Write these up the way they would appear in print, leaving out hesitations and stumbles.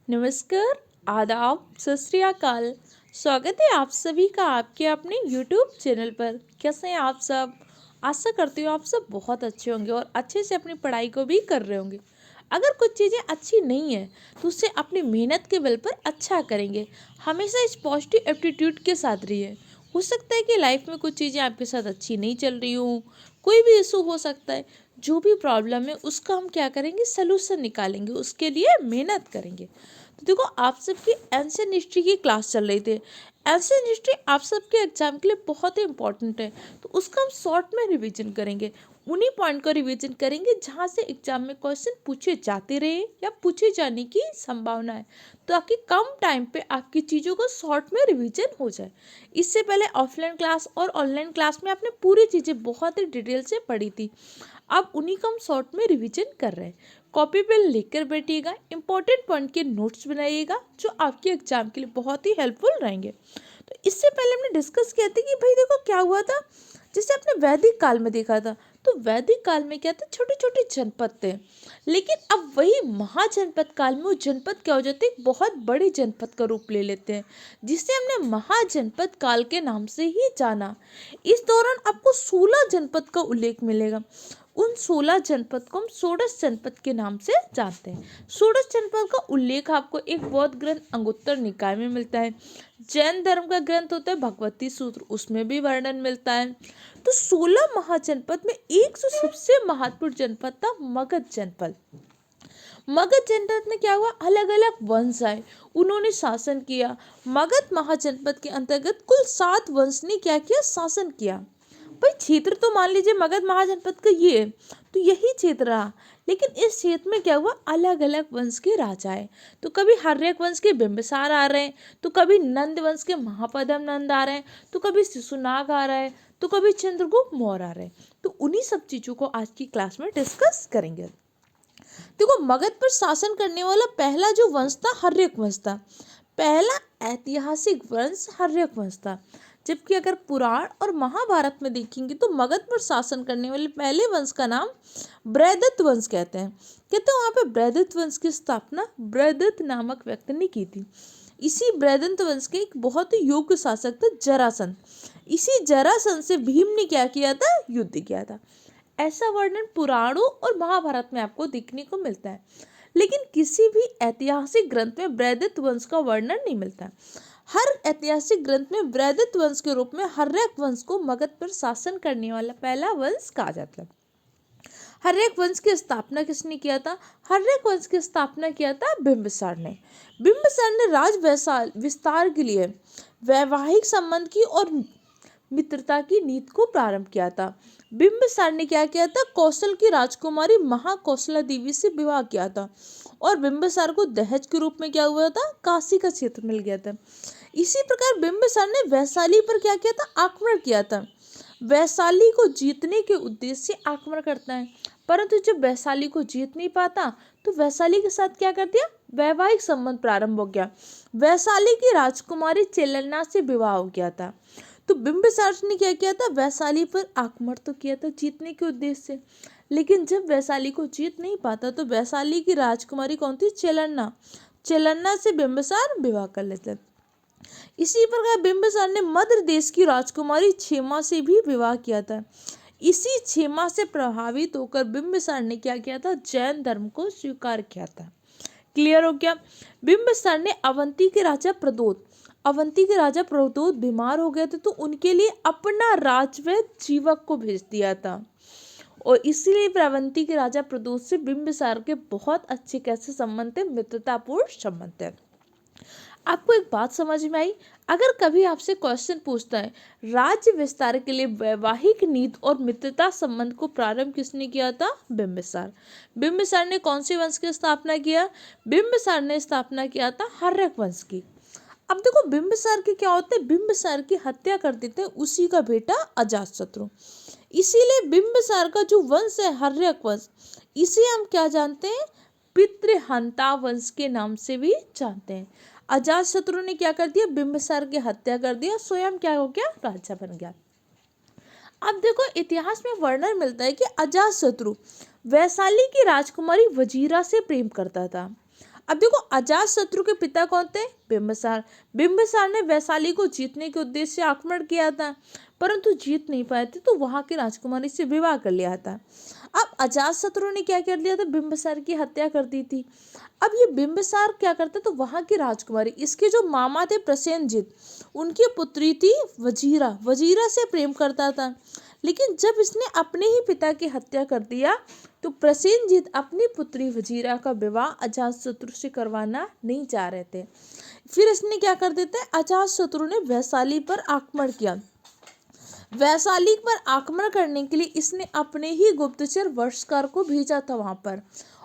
नमस्कार, आदाब, सत श्री अकाल। स्वागत है आप सभी का आपके अपने YouTube चैनल पर। कैसे हैं आप सब? आशा करती हूँ आप सब बहुत अच्छे होंगे और अच्छे से अपनी पढ़ाई को भी कर रहे होंगे। अगर कुछ चीज़ें अच्छी नहीं है तो उससे अपनी मेहनत के बल पर अच्छा करेंगे। हमेशा इस पॉजिटिव एप्टीट्यूड के साथ रहिए। हो सकता है कि लाइफ में कुछ चीज़ें आपके साथ अच्छी नहीं चल रही हों, कोई भी इशू हो सकता है। जो भी प्रॉब्लम है उसका हम क्या करेंगे, सलूशन निकालेंगे, उसके लिए मेहनत करेंगे। तो देखो, आप सबकी एंशियंट हिस्ट्री की क्लास चल रही थी। एंशियंट हिस्ट्री आप सबके एग्जाम के लिए बहुत ही इंपॉर्टेंट है, तो उसका हम शॉर्ट में रिवीजन करेंगे। उन्हीं पॉइंट को रिवीजन करेंगे जहाँ से एग्जाम में क्वेश्चन पूछे जाते रहे या पूछे जाने की संभावना है, ताकि कम टाइम पे आपकी चीज़ों को शॉर्ट में रिवीजन हो जाए। इससे पहले ऑफलाइन क्लास और ऑनलाइन क्लास में आपने पूरी चीज़ें बहुत ही डिटेल से पढ़ी थी। अब उन्हीं का हम शॉर्ट में रिवीजन कर रहे हैं। कॉपी पेन लेकर बैठिएगा, इंपॉर्टेंट पॉइंट के नोट्स बनाइएगा जो आपके एग्जाम के लिए बहुत ही हेल्पफुल रहेंगे। तो इससे पहले हमने डिस्कस किया था कि भाई देखो क्या हुआ था। जैसे आपने वैदिक काल में देखा था, तो वैदिक काल में क्या था, छोटे छोटे जनपद थे। लेकिन अब वही महाजनपद काल में वो जनपद क्या हो जाते हैं, एक बहुत बड़े जनपद का रूप ले लेते हैं, जिसे हमने महाजनपद काल के नाम से ही जाना। इस दौरान आपको 16 जनपद का उल्लेख मिलेगा। उन 16 जनपद को हम षोडश जनपद के नाम से जानते हैं। षोडश जनपद का उल्लेख आपको एक बौद्ध ग्रंथ अंगुत्तर निकाय में मिलता है। जैन धर्म का ग्रंथ होता है भगवती सूत्र, उसमें भी वर्णन मिलता है। तो 16 महाजनपद में एक जो सबसे महत्वपूर्ण जनपद था मगध जनपद। मगध जनपद में क्या हुआ, अलग अलग वंश आए, उन्होंने शासन किया। मगध महाजनपद के अंतर्गत कुल 7 वंश ने क्या किया, शासन किया। भाई क्षेत्र तो मान लीजिए मगध महाजनपद का ये है, तो यही क्षेत्र रहा। लेकिन इस क्षेत्र में क्या हुआ, अलग अलग वंश के राजा आए। तो कभी हर्यक वंश के बिंबिसार आ रहे हैं, तो कभी नंद वंश के महापद्म नंद आ रहे हैं, तो कभी शिशुनाग आ रहा है, तो कभी चंद्रगुप्त मौर्य आ रहे हैं। तो उन्हीं सब चीज़ों को आज की क्लास में डिस्कस करेंगे। देखो, मगध पर शासन करने वाला पहला जो वंश था हर्यक वंश था। पहला ऐतिहासिक वंश हर्यक वंश था। जबकि अगर पुराण और महाभारत में देखेंगे तो मगध पर शासन करने वाले पहले वंश का नाम बृहदत्त वंश कहते हैं। कहते हैं वहाँ पे बृहदत्त वंश की स्थापना बृहदत्त नामक व्यक्ति ने की थी। इसी बृहदत्त वंश के एक बहुत ही योग्य शासक था जरासंध। इसी जरासंध से भीम ने क्या किया था, युद्ध किया था। ऐसा वर्णन पुराणों और महाभारत में आपको देखने को मिलता है, लेकिन किसी भी ऐतिहासिक ग्रंथ में बृहदत्त वंश का वर्णन नहीं मिलता। हर ऐतिहासिक ग्रंथ में बृहदत्त वंश के रूप में हर्यक वंश को मगध पर शासन करने वाला पहला वंश कहा जाता है। हर्यक वंश की स्थापना किसने किया था? हर्यक वंश की स्थापना किया था बिंबिसार ने। बिंबिसार ने राज विस्तार के लिए वैवाहिक संबंध की और मित्रता की नीति को प्रारंभ किया था। बिंबिसार ने क्या किया था, कौशल की राजकुमारी महाकौशला देवी से विवाह किया था, और बिंबिसार को दहेज के रूप में क्या हुआ था, काशी का क्षेत्र मिल गया था। इसी प्रकार बिंबिसार ने वैशाली पर क्या किया था, आक्रमण किया था। वैशाली को जीतने के उद्देश्य से आक्रमण करता है, परंतु जब वैशाली को जीत नहीं पाता तो वैशाली के साथ क्या कर दिया, वैवाहिक संबंध प्रारंभ हो गया। वैशाली की राजकुमारी चेलन्ना से विवाह हो गया था। तो बिंबिसार ने क्या किया था, वैशाली पर आक्रमण तो किया था जीतने के उद्देश्य से, लेकिन जब वैशाली को जीत नहीं पाता तो वैशाली की राजकुमारी कौन थी, चेलन्ना। चेलन्ना से बिंबिसार विवाह कर लेते। इसी प्रकार बिंबिसार ने मध्य देश की राजकुमारी क्षेमा से भी विवाह किया था। इसी क्षेमा से प्रभावित होकर बिंबिसार ने क्या किया था, जैन धर्म को स्वीकार किया था। क्लियर हो गया? बिंबिसार ने अवंती के राजा प्रदोत बीमार हो गए थे, तो उनके लिए अपना राजवैद्य जीवक को भेज दिया था, और इसीलिए अवंती के राजा प्रदोत से बिंबिसार के बहुत अच्छे कैसे संबंध थे, मित्रतापूर्ण संबंध थे। आपको एक बात समझ में आई? अगर कभी आपसे क्वेश्चन पूछता है राज्य विस्तार के लिए वैवाहिक नीति और मित्रता संबंध को प्रारंभ किसने किया था, बिंबिसार। बिंबिसार ने कौन से वंश की स्थापना किया? बिंबिसार ने स्थापना किया था हर्यक वंश की। अब देखो, बिंबिसार के क्या होते हैं, बिंबिसार की हत्या कर देते हैं उसी का बेटा अजातशत्रु। इसीलिए बिंबिसार का जो वंश है हर्यक वंश, इसे हम क्या जानते हैं, पितृहंता वंश के नाम से भी जानते हैं। अजातशत्रु ने क्या कर दिया, बिंबिसार की हत्या कर दिया, स्वयं क्या हो गया, राजा बन गया। अब देखो, इतिहास में वर्णन मिलता है कि अजातशत्रु वैशाली की राजकुमारी वजीरा से प्रेम करता था। अब देखो अजातशत्रु के पिता कौन थे? बिंबिसार। बिंबिसार ने वैशाली को जीतने के उद्देश्य से आक्रमण किया था, परंतु जीत नहीं पाए थे, तो वहां की राजकुमारी से विवाह कर लिया था। अब अजातशत्रु ने क्या कर दिया था? बिंबिसार की हत्या कर दी थी। अब ये बिंबिसार क्या करता, तो वहां की राजकुमारी, इसके जो मामा थे प्रसेनजीत, उनकी पुत्री थी वजीरा, वजीरा से प्रेम करता था। लेकिन जब इसने अपने ही पिता की हत्या कर दिया, तो प्रसेनजीत अपनी पुत्री वजीरा का विवाह अजातशत्रु से करवाना नहीं चाह रहे थे। फिर इसने क्या कर देते हैं, अजातशत्रु ने वैशाली पर आक्रमण किया। वैशाली पर आक्रमण करने के लिए इसने अपने ही गुप्तचर वर्षकार को भेजा था वहां पर,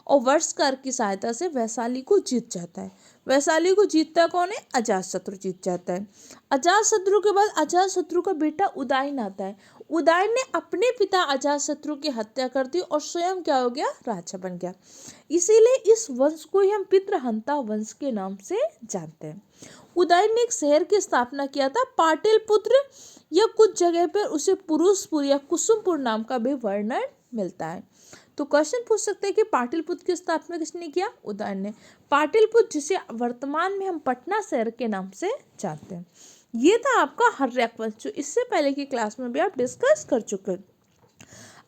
और वर्षकार की सहायता से वैशाली को जीत जाता है। वैशाली को जीतता कौन है? अजातशत्रु जीत जाता है। अजातशत्रु के बाद अजातशत्रु का बेटा उदयन आता है। उदयन ने अपने पिता अजातशत्रु की हत्या कर दी और स्वयं क्या हो गया? राजा बन गया। इसीलिए इस वंश को ही हम पितृहंता वंश के नाम से जानते हैं। उदयन ने एक शहर की स्थापना किया था पाटलिपुत्र, या कुछ जगह पर उसे पुरुषपुर या कुसुमपुर नाम का भी वर्णन मिलता है। तो क्वेश्चन पूछ सकते हैं कि पाटलिपुत्र की स्थापना किसने किया? उदयन ने। पाटलिपुत्र जिसे वर्तमान में हम पटना शहर के नाम से जानते हैं। ये था आपका हर्यक वंश, जो इससे पहले की क्लास में भी आप डिस्कस कर चुके हैं।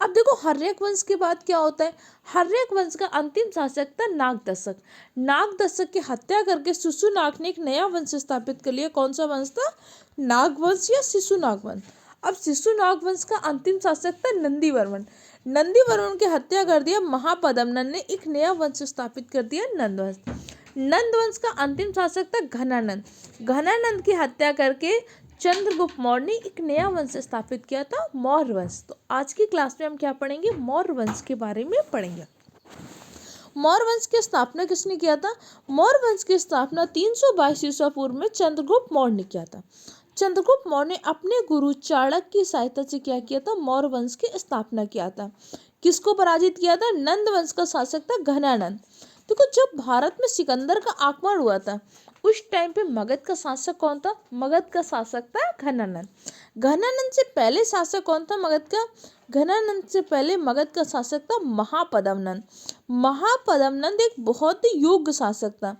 अब देखो हर्यक वंश के बाद क्या होता है? हर्यक वंश का अंतिम शासक था नागदशक। नागदशक की हत्या करके शिशुनाग ने एक नया वंश स्थापित कर लिया। कौन सा वंश था? नागवंश या शिशुनाग वंश। अब शिशुनाग वंश का अंतिम शासक था नंदीवर्मन। नंदीवर्मन की हत्या कर दिया महापद्मनंद ने, एक नया वंश स्थापित कर दिया नंदवंश। नंदवंश का अंतिम शासक था घनानंद। घनानंद की हत्या करके चंद्रगुप्त मौर्य ने एक नया वंश स्थापित किया था मौर्य वंश। तो आज की क्लास में हम क्या पढ़ेंगे? मौर्य वंश के बारे में पढ़ेंगे। मौर्य वंश की स्थापना किसने किया था? मौर्य वंश की स्थापना 322 ईसा पूर्व में चंद्रगुप्त मौर्य ने किया था। चंद्रगुप्त मौर्य ने अपने गुरु चाणक्य की सहायता से क्या किया था? मौर्य वंश की स्थापना किया था। किसको पराजित किया था? नंद वंश का शासक था घनानंद। देखो जब भारत में सिकंदर का आक्रमण हुआ था, उस टाइम पे मगध का शासक कौन था? मगध का शासक था घनानंद। घनानंद से पहले शासक कौन था मगध का? घनानंद से पहले मगध का शासक था महापद्मनंद। महापद्मनंद एक बहुत ही योग्य शासक था।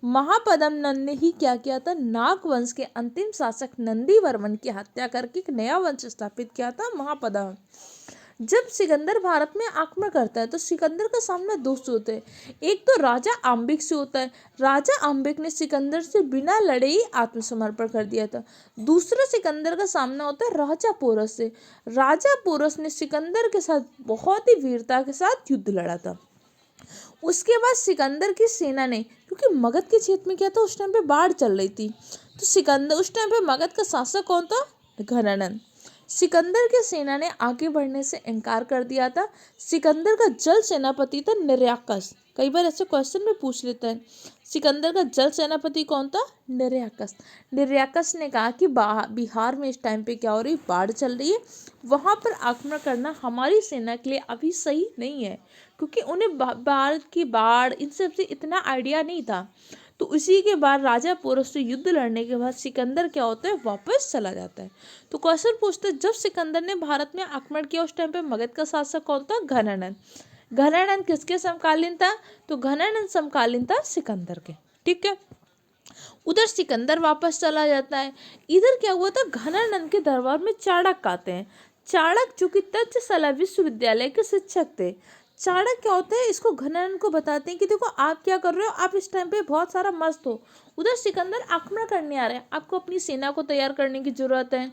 महापद्मनंद ने ही क्या किया था? नाग वंश के अंतिम शासक नंदीवर्मन की हत्या करके एक नया वंश स्थापित किया था महापद्मनंद। जब सिकंदर भारत में आक्रमण करता है, तो सिकंदर का सामना दो से होता है। एक तो राजा आम्बिक से होता है। राजा आम्बिक ने सिकंदर से बिना लड़े ही आत्मसमर्पण कर दिया था। दूसरा सिकंदर का सामना होता है राजा पोरस से। राजा पोरस ने सिकंदर के साथ बहुत ही वीरता के साथ युद्ध लड़ा था। उसके बाद सिकंदर की सेना ने, क्योंकि मगध के क्षेत्र में क्या था, उस टाइम पे बाढ़ चल रही थी, तो सिकंदर, उस टाइम पे मगध का शासक कौन था? घनानंद। सिकंदर की सेना ने आगे बढ़ने से इनकार कर दिया था। सिकंदर का जल सेनापति था निर्याकस। कई बार ऐसे क्वेश्चन में पूछ लेते हैं। सिकंदर का जल सेनापति कौन था? निर्याकस। निर्याकस ने कहा कि बिहार में इस टाइम पे क्या हो रही, बाढ़ चल रही है, वहां पर आक्रमण करना हमारी सेना के लिए अभी सही नहीं है, क्योंकि उन्हें बाढ़ इन सब से इतना आइडिया नहीं था। तो उसी के बाद राजा पोरस से युद्ध लड़ने के बाद सिकंदर क्या होता है? वापस चला जाता है। तो क्वेश्चन पूछते हैं, जब सिकंदर ने भारत में आक्रमण किया, उस टाइम पे मगध का शासक कौन था? घनानंद। घनानंद किसके समकालीन था? तो घनानंद समकालीन था सिकंदर के। ठीक है, उधर सिकंदर वापस चला जाता है। इधर क्या हुआ था? घनानंद के दरबार में चाणक्य आते हैं। चाणक्य जो कि तक्षशिला विश्वविद्यालय के शिक्षक थे। चाणक्य क्या होता है, इसको घनानंद को बताते हैं कि देखो आप क्या कर रहे हो, आप इस टाइम पे बहुत सारा मस्त हो, उधर सिकंदर आक्रमण करने आ रहे हैं, आपको अपनी सेना को तैयार करने की जरूरत है,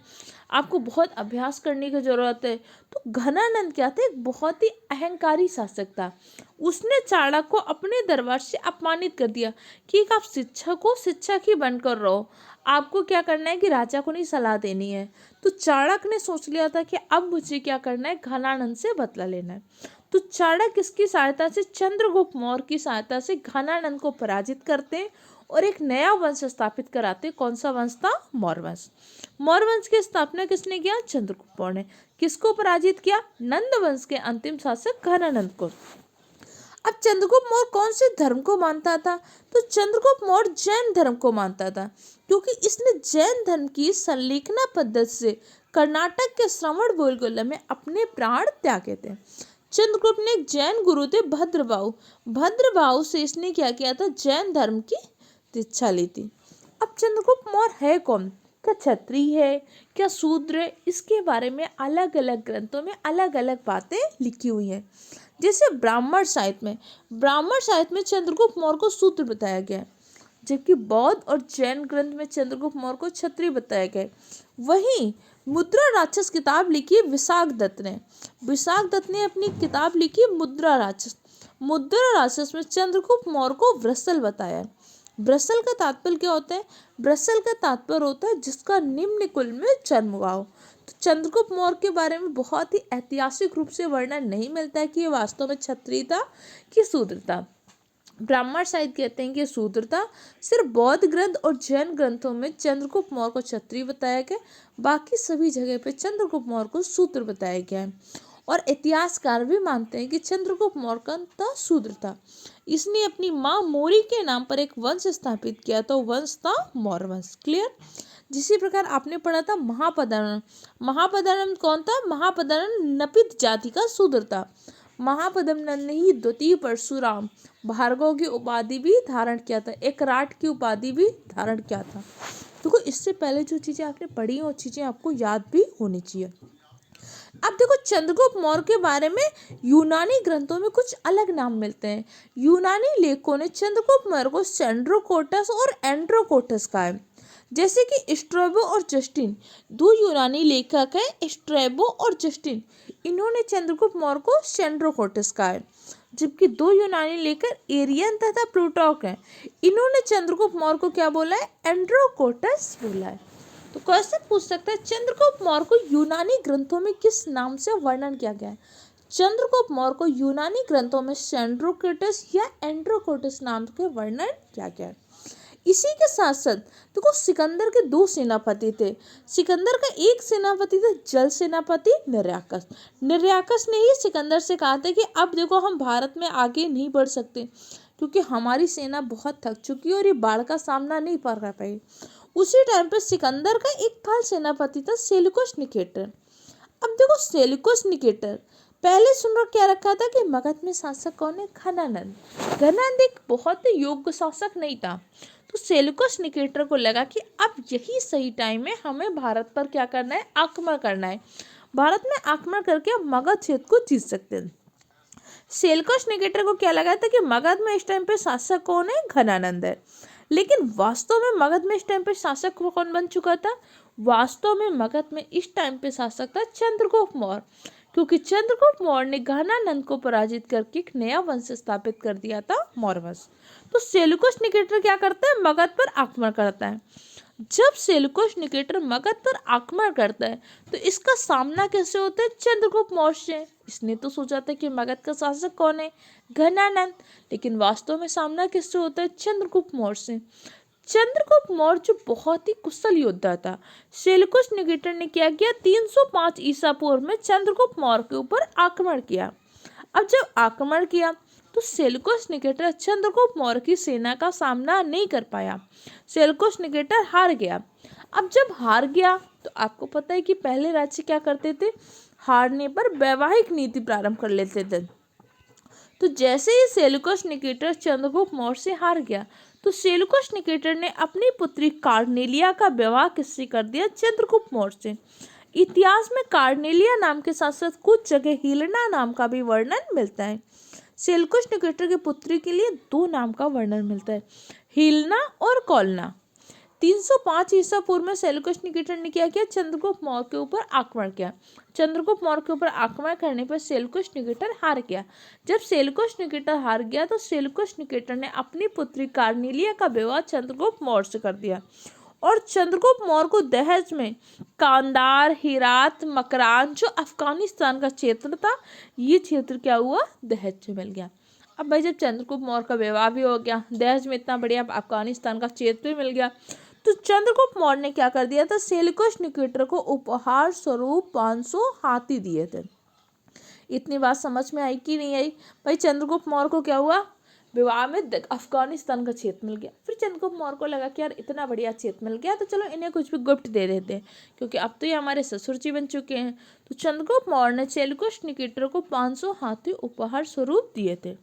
आपको बहुत अभ्यास करने की जरूरत है। तो घनानंद क्या था? एक बहुत ही अहंकारी शासक था। उसने चाणक्य को अपने दरबार से अपमानित कर दिया कि एक आप शिक्षक हो, शिक्षक ही बनकर रहो, आपको क्या करना है कि राजा को नहीं सलाह देनी है। तो चाणक्य ने सोच लिया था कि अब मुझे क्या करना है, घनानंद से बदला लेना है। तो चाणक्य इसकी सहायता से, चंद्रगुप्त मौर्य की सहायता से घनानंद को पराजित करते हैं और एक नया वंश स्थापित कराते हैं। कौन सा वंश था? मौर्य वंश। मौर्य वंश की स्थापना किसने किया? चंद्रगुप्त मौर्य ने। किसको पराजित किया? नंद वंश के अंतिम शासक घनानंद को। अब चंद्रगुप्त मौर्य कौन से धर्म को मानता था? तो चंद्रगुप्त मौर्य जैन धर्म को मानता था, क्योंकि इसने जैन धर्म की संलेखना पद्धति से कर्नाटक के श्रवणबेलगोला में अपने प्राण त्यागे थे। चंद्रगुप्त ने एक जैन गुरु थे भद्रबाहु। भद्रबाहु से इसने क्या किया था, जैन धर्म की दीक्षा ली थी। अब चंद्रगुप्त मौर्य है कौन, क्या क्षत्रिय है, क्या शूद्र है, इसके बारे में अलग अलग ग्रंथों में अलग अलग बातें लिखी हुई हैं। जैसे ब्राह्मण साहित्य में चंद्रगुप्त मौर्य को शूद्र बताया गया है, जबकि बौद्ध और जैन ग्रंथ में चंद्रगुप्त मौर्य को क्षत्रिय बताया गया है। वहीं मुद्रा राक्षस किताब लिखी विशाख दत्त ने अपनी किताब लिखी मुद्रा राक्षस में चंद्रगुप्त मौर्य को वृषल बताया है। वृषल का तात्पर्य क्या होता है, वृषल का तात्पर्य होता है जिसका निम्न कुल में जन्म हुआ हो। तो चंद्रगुप्त मौर्य के बारे में बहुत ही ऐतिहासिक रूप से वर्णन नहीं मिलता है कि ये वास्तव में क्षत्रिय था कि शूद्र था। ब्राह्मण साहित्य कहते हैं कि शूद्र था। सिर्फ बौद्ध ग्रंथ और जैन ग्रंथों में चंद्रगुप्त मौर्य को क्षत्रिय बताया गया, बाकी सभी जगह पे चंद्रगुप्त मौर्य को शूद्र बताया गया है। और इतिहासकार भी मानते हैं कि चंद्रगुप्त मौर्य का शूद्र था। इसने अपनी माँ मोरी के नाम पर एक वंश स्थापित किया, तो वंश था मौर्य वंश। क्लियर। जिसी प्रकार आपने पढ़ा था महापद्मनंद कौन था, महापद्मनंद नपित जाति का शूद्र था। महापद्मनंद ने ही द्वितीय परशुराम भार्गव की उपाधि भी धारण किया था, एक राट की उपाधि भी धारण किया था। देखो इससे पहले जो चीजें आपने पढ़ी वो चीजें आपको याद भी होनी चाहिए। अब देखो चंद्रगुप्त मौर्य के बारे में यूनानी ग्रंथों में कुछ अलग नाम मिलते हैं। यूनानी लेखकों ने चंद्रगुप्त मौर्य को सेंड्रोकोटस और एंड्रोकोटस कहा है। जैसे कि स्ट्रैबो और जस्टिन, दो यूनानी लेखक हैं, स्ट्रैबो और जस्टिन, इन्होंने चंद्रगुप्त मौर्य को सेंड्रोकोटस कहा है। जबकि दो यूनानी लेखक एरियन तथा प्लूटॉक हैं, इन्होंने चंद्रगुप्त मौर्य को क्या बोला है, एंड्रोकोटस बोला है। तो क्वेश्चन पूछ सकता है चंद्रगुप्त मौर्य को यूनानी ग्रंथों में किस नाम से वर्णन किया गया है। चंद्रगुप्त मौर्य को यूनानी ग्रंथों में सेंड्रोकोटस या एंड्रोकोटस नाम के वर्णन किया गया है। इसी के साथ साथ देखो सिकंदर के दो सेनापति थे। सिकंदर का एक सेनापति था जल सेनापति निर्याकस ने ही सिकंदर से कहा था कि अब देखो हम भारत में आगे नहीं बढ़ सकते क्योंकि हमारी सेना बहुत थक चुकी है और ये बाढ़ का सामना नहीं कर पाई। उसी टाइम पे सिकंदर का एक थल सेनापति था सेल्यूकस निकेटर। अब देखो सेल्यूकस निकेटर पहले सुन क्या रखा था कि मगध में शासक कौन है, घनानंद एक बहुत योग्य शासक नहीं था। तो सेल्यूकस निकेटर को लगा कि अब यही सही टाइम है, हमें भारत पर क्या करना है, आक्रमण करना है। भारत में आक्रमण करके अब मगध क्षेत्र को जीत सकते हैं। सेल्यूकस निकेटर को क्या लगा था कि मगध में इस टाइम पे शासक कौन है, घनानंद है। लेकिन वास्तव में मगध में इस टाइम पे शासक कौन बन चुका था, वास्तव में मगध में इस टाइम पे शासक था चंद्रगुप्त मौर्य, क्योंकि चंद्रगुप्त मौर्य ने घनानंद को पराजित करके एक नया वंश स्थापित कर दिया था, मौर्य वंश। तो सेल्यूकस निकेटर क्या करता है, मगध पर आक्रमण करता है। जब सेल्यूकस निकेटर मगध पर आक्रमण करता है तो इसका सामना कैसे होता है, चंद्रगुप्त मौर्य से। इसने तो सोचा था कि मगध का शासक कौन है, घनानंद, लेकिन वास्तव में सामना किससे होता है, चंद्रगुप्त मौर्य से। चंद्रगुप्त मौर्य जो बहुत ही कुशल योद्धा था, सेल्यूकस निकेटर ने क्या किया, 305 ईसा पूर्व में चंद्रगुप्त मौर्य के ऊपर आक्रमण किया। अब जब आक्रमण किया तो सेल्यूकस निकेटर चंद्रगुप्त मौर्य की सेना का सामना नहीं कर पाया, सेल्यूकस निकेटर हार गया। अब जब हार गया तो आपको पता है कि पहले राज्य क्या करते थे, हारने पर वैवाहिक नीति प्रारंभ कर लेते थे। तो जैसे ही सेल्यूकस निकेटर चंद्रगुप्त मौर्य से हार गया तो सेल्यूकस निकेटर ने अपनी पुत्री कार्नेलिया का विवाह किससे कर दिया, चंद्रगुप्त मौर्य से। इतिहास में कार्नेलिया नाम के साथ साथ कुछ जगह हिलना नाम का भी वर्णन मिलता है। सेल्यूकस निकेटर की पुत्री के लिए दो नाम का वर्णन मिलता है, हिलना और कौलना। 305 ईसा पूर्व में सेल्यूकस निकेटर ने क्या किया, चंद्रगुप्त मौर्य के ऊपर आक्रमण किया। चंद्रगुप्त मौर्य के ऊपर आक्रमण करने पर सेल्यूकस निकेटर हार गया। जब सेल्यूकस निकेटर हार गया तो सेल्यूकस निकेटर ने अपनी पुत्री कार्नेलिया का विवाह चंद्रगुप्त मौर्य से कर दिया और चंद्रगुप्त मौर्य को दहेज में कांदार, हिरात, मकरान जो अफगानिस्तान का क्षेत्र था, ये क्षेत्र क्या हुआ, दहेज में मिल गया। अब भाई जब चंद्रगुप्त मौर्य का विवाह भी हो गया, दहेज में इतना बढ़िया अफगानिस्तान का क्षेत्र भी मिल गया, तो चंद्रगुप्त मौर्य ने क्या कर दिया था, सेल्यूकस निकेटर को उपहार स्वरूप 500 हाथी दिए थे। इतनी बात समझ में आई कि नहीं आई भाई, चंद्रगुप्त मौर्य को क्या हुआ, विवाह में अफगानिस्तान का क्षेत्र मिल गया। फिर चंद्रगुप्त मौर्य को लगा कि यार इतना बढ़िया क्षेत्र मिल गया तो चलो इन्हें कुछ भी गिफ्ट दे देते हैं, क्योंकि अब तो ये हमारे ससुर जी बन चुके हैं। तो चंद्रगुप्त मौर्य ने सेल्यूकस निकेटर को 500 हाथी उपहार स्वरूप दिए थे।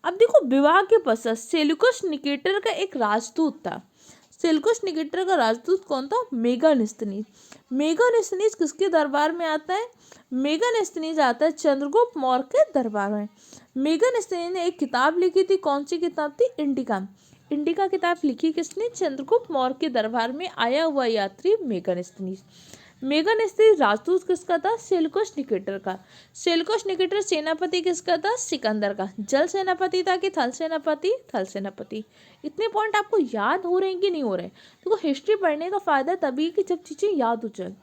अब देखो, विवाह के पश्चात सेल्यूकस निकेटर का एक राजदूत था। सेल्यूकस निकेटर का राजदूत कौन था? मेगानेस्थनीज। मेगानेस्थनीज किसके दरबार में आता है? मेगानेस्थनीज आता है चंद्रगुप्त मौर्य के दरबार में। मेगानेस्थनीज ने एक किताब लिखी थी। कौन सी किताब थी? इंडिका। इंडिका किताब लिखी किसने? चंद्रगुप्त मौर्य के दरबार में आया हुआ यात्री मेगानेस्थनीज। मेगानेस्थनीज राजदूत किसका था? सेल्यूकस निकेटर का। सेल्यूकस निकेटर सेनापति किसका था? सिकंदर का। जल सेनापति था कि थल सेनापति? थल सेनापति। इतने पॉइंट आपको याद हो रहे हैं कि नहीं हो रहे? तो हिस्ट्री पढ़ने का फायदा तभी कि जब चीजें याद हो जाए।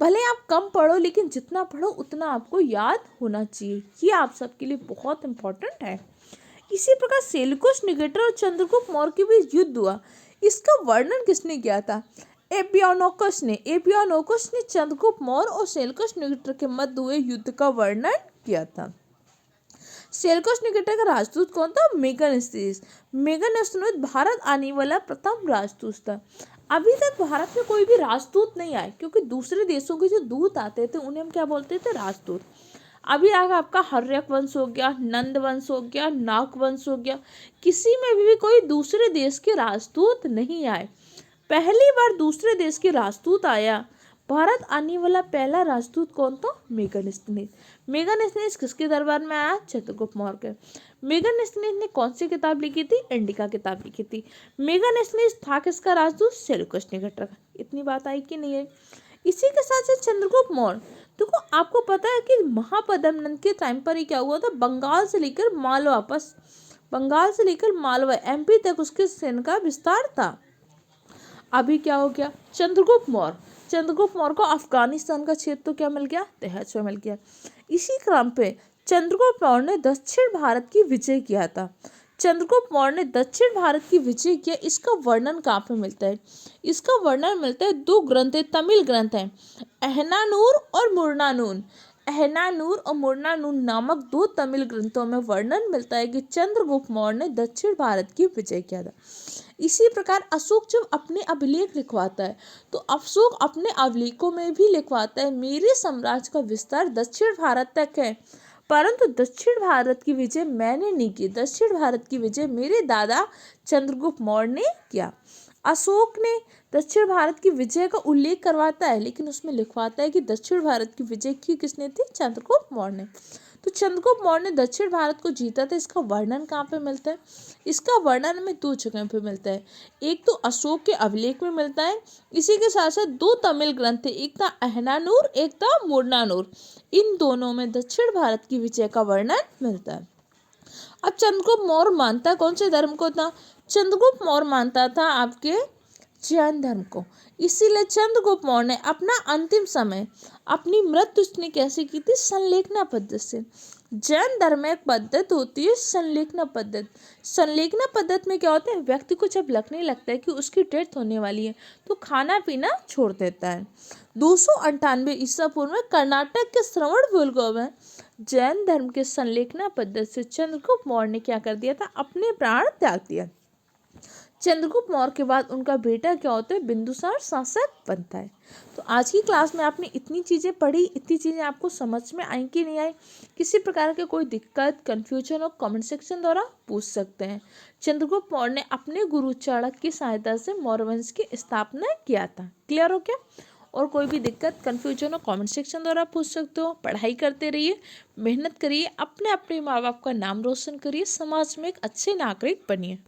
भले आप कम पढ़ो, लेकिन जितना पढ़ो उतना आपको याद होना चाहिए। ये आप सबके लिए बहुत इंपॉर्टेंट है। इसी प्रकार सेल्यूकस निकेटर और चंद्रगुप्त मौर्य के बीच युद्ध हुआ। इसका वर्णन किसने किया था? एपियानोकस ने। एपियानोकस ने चंद्रगुप्त मौर्य और सेल्यूकस निकेटर के मध्य हुए युद्ध का वर्णन किया था। सेल्यूकस निकेटर का राजदूत कौन था? मेगानेस्थनीज। मेगानेस्थनीज भारत आने वाला प्रथम राजदूत था। अभी तक भारत में कोई भी राजदूत नहीं आए, क्योंकि दूसरे देशों के जो दूत आते थे उन्हें हम क्या बोलते थे? राजदूत। अभी आगे आपका हर्यक वंश हो गया, नंद वंश हो गया, नाग वंश हो गया, किसी में भी कोई दूसरे देश के राजदूत नहीं आए। पहली बार दूसरे देश के राजदूत आया। भारत आने वाला पहला राजदूत कौन था? मेगानेस्थनीज। मेगानेस्थनीज किसके दरबार में आया? चंद्रगुप्त मौर्य के। मेगानेस्थनीज ने कौन सी किताब लिखी थी? इंडिका किताब लिखी थी। मेगानेस्थनीज था किसका राजदूत? सेल्यूकस निकेटर का। इतनी बात आई कि नहीं है? इसी के साथ साथ चंद्रगुप्त मौर्य, देखो आपको पता है कि महापद्मनंद के टाइम पर ही क्या हुआ था? बंगाल से लेकर मालवा एमपी तक उसके सैन्य का विस्तार था। अभी क्या हो गया? चंद्रगुप्त मौर्य को अफगानिस्तान का क्षेत्र तो क्या मिल गया? तेहस में मिल गया। इसी क्रम पे चंद्रगुप्त मौर्य ने दक्षिण भारत की विजय किया था। चंद्रगुप्त मौर्य ने दक्षिण भारत की विजय किया। इसका वर्णन कहाँ पे मिलता है? इसका वर्णन मिलता है, दो ग्रंथ है, तमिल ग्रंथ है, अहनानूर और मुर्नानून। अहनानूर और मुर्नानून नामक दो तमिल ग्रंथों में वर्णन मिलता है कि चंद्रगुप्त मौर्य ने दक्षिण भारत की विजय किया था। इसी प्रकार अशोक जब अपने अभिलेख लिखवाता है तो अशोक अपने अभिलेखों में भी लिखवाता है, मेरे साम्राज्य का विस्तार दक्षिण भारत तक है, परंतु दक्षिण भारत की विजय मैंने नहीं की। दक्षिण भारत की विजय मेरे दादा चंद्रगुप्त मौर्य ने किया। अशोक ने दक्षिण भारत की विजय का उल्लेख करवाता है, लेकिन उसमें लिखवाता है कि दक्षिण भारत की विजय की किसने थी? चंद्रगुप्त मौर्य ने। तो चंद्रगुप्त मौर्य ने दक्षिण भारत को जीता था। इसका वर्णन कहाँ पे मिलता है? इसका वर्णन हमें दो जगह पे मिलता है। एक तो अशोक के अभिलेख में मिलता है, इसी के साथ साथ दो तमिल ग्रंथ थे, एक था अहनानूर, एक था मुर्नानूर। इन दोनों में दक्षिण भारत की विजय का वर्णन मिलता है। अब चंद्रगुप्त मौर्य मानता कौन से धर्म को था? चंद्रगुप्त मौर्य मानता था आपके जैन धर्म को। इसीलिए चंद्रगुप्त मौर्य ने अपना अंतिम समय, अपनी मृत्यु उसने कैसे की थी? संलेखना पद्धति से। जैन धर्म में एक पद्धति होती है संलेखना पद्धति। संलेखना पद्धति में क्या होता है? व्यक्ति को जब लगने लगता है कि उसकी डेथ होने वाली है तो खाना पीना छोड़ देता है। 298 ईसा पूर्व में कर्नाटक के श्रवणबेलगोला में जैन धर्म के संलेखना पद्धति से चंद्रगुप्त मौर्य ने क्या कर दिया था? अपने प्राण त्याग दिया। चंद्रगुप्त मौर्य के बाद उनका बेटा क्या होता है? बिंदुसार शासक बनता है। तो आज की क्लास में आपने इतनी चीज़ें पढ़ी, इतनी चीज़ें आपको समझ में आई कि नहीं आई? किसी प्रकार के कोई दिक्कत, कन्फ्यूजन हो कमेंट सेक्शन द्वारा पूछ सकते हैं। चंद्रगुप्त मौर्य ने अपने गुरु चाणक्य की सहायता से मौर्य वंश की स्थापना किया था। क्लियर हो क्या? और कोई भी दिक्कत, कन्फ्यूजन हो कमेंट सेक्शन द्वारा पूछ सकते हो। पढ़ाई करते रहिए, मेहनत करिए, अपने माँ बाप का नाम रोशन करिए, समाज में एक अच्छे नागरिक बनिए।